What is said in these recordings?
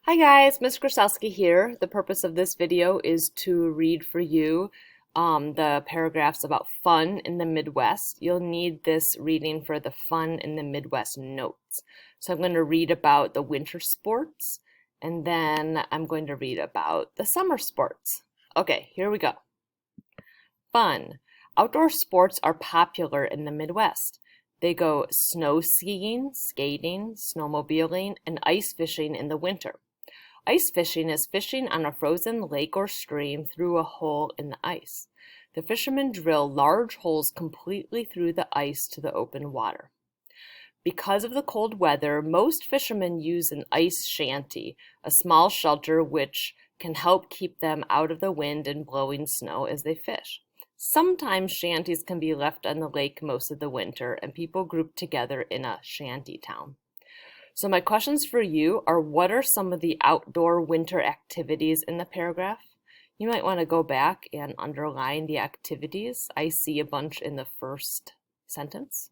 Hi guys, Ms. Grzelski here. The purpose of this video is to read for you the paragraphs about fun in the Midwest. You'll need this reading for the fun in the Midwest notes. So I'm going to read about the winter sports and then I'm going to read about the summer sports. Okay, here we go. Fun. Outdoor sports are popular in the Midwest. They go snow skiing, skating, snowmobiling, and ice fishing in the winter. Ice fishing is fishing on a frozen lake or stream through a hole in the ice. The fishermen drill large holes completely through the ice to the open water. Because of the cold weather, most fishermen use an ice shanty, a small shelter which can help keep them out of the wind and blowing snow as they fish. Sometimes shanties can be left on the lake most of the winter, and people group together in a shanty town. So my questions for you are, what are some of the outdoor winter activities in the paragraph? You might want to go back and underline the activities. I see a bunch in the first sentence.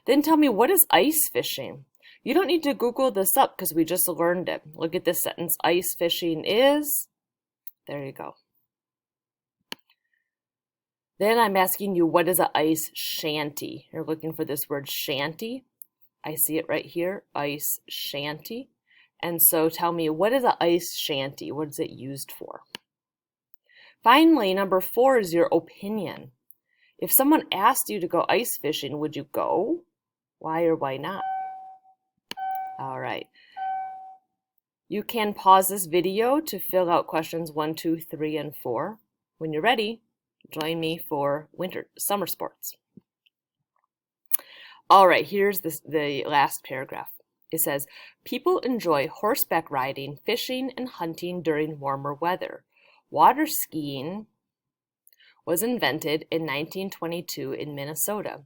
Then tell me, what is ice fishing? You don't need to Google this up because we just learned it. Look at this sentence. Ice fishing is, there you go. Then I'm asking you, what is an ice shanty? You're looking for this word shanty. I see it right here, ice shanty. And so tell me, what is an ice shanty? What is it used for? Finally, number 4 is your opinion. If someone asked you to go ice fishing, would you go? Why or why not? All right. You can pause this video to fill out questions 1, 2, 3, and 4. When you're ready, join me for summer sports. All right, here's the last paragraph. It says, people enjoy horseback riding, fishing, and hunting during warmer weather. Water skiing was invented in 1922 in Minnesota.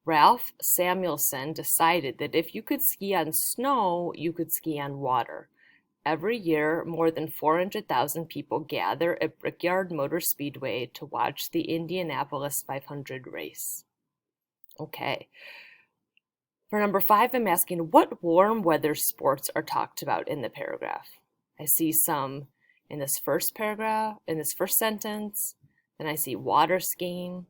Ralph Samuelson decided that if you could ski on snow, you could ski on water. Every year, more than 400,000 people gather at Brickyard Motor Speedway to watch the Indianapolis 500 race. Okay. For number 5, I'm asking, what warm weather sports are talked about in the paragraph? I see some in this first paragraph, in this first sentence, then I see water skiing.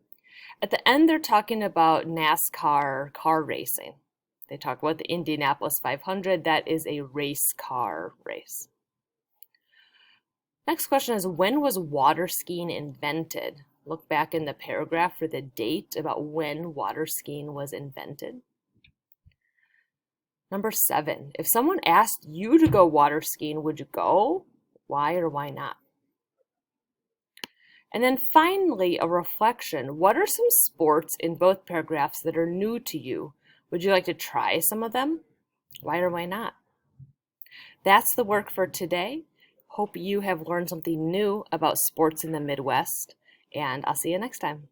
At the end, they're talking about NASCAR car racing. They talk about the Indianapolis 500. That is a race car race. Next question is, when was water skiing invented? Look back in the paragraph for the date about when water skiing was invented. Number 7, if someone asked you to go water skiing, would you go? Why or why not? And then finally, a reflection. What are some sports in both paragraphs that are new to you? Would you like to try some of them? Why or why not? That's the work for today. Hope you have learned something new about sports in the Midwest, and I'll see you next time.